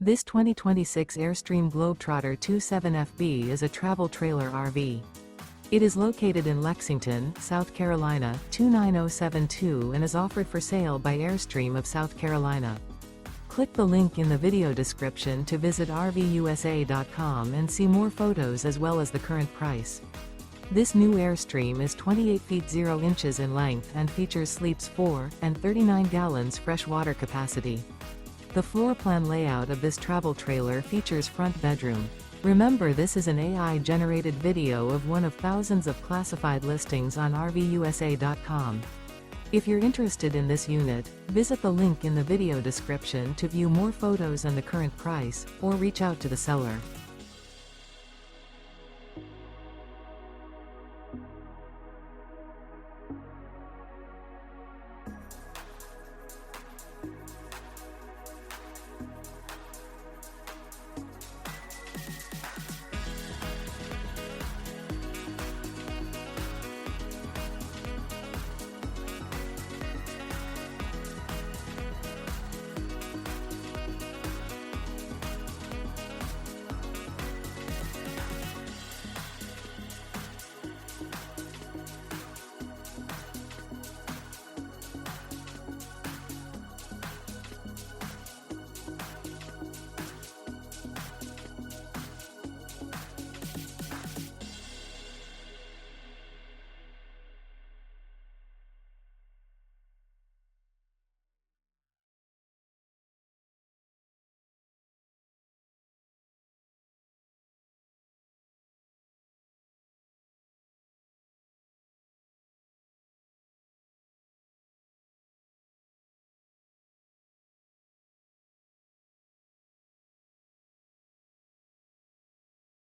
This 2026 Airstream Globetrotter 27FB is a travel trailer RV. It is located in Lexington, South Carolina, 29072 and is offered for sale by Airstream of South Carolina. Click the link in the video description to visit RVUSA.com and see more photos as well as the current price. This new Airstream is 28 feet 0 inches in length and features sleeps 4 and 39 gallons fresh water capacity. The floor plan layout of this travel trailer features front bedroom. Remember, this is an AI-generated video of one of thousands of classified listings on RVUSA.com. If you're interested in this unit, visit the link in the video description to view more photos and the current price, or reach out to the seller.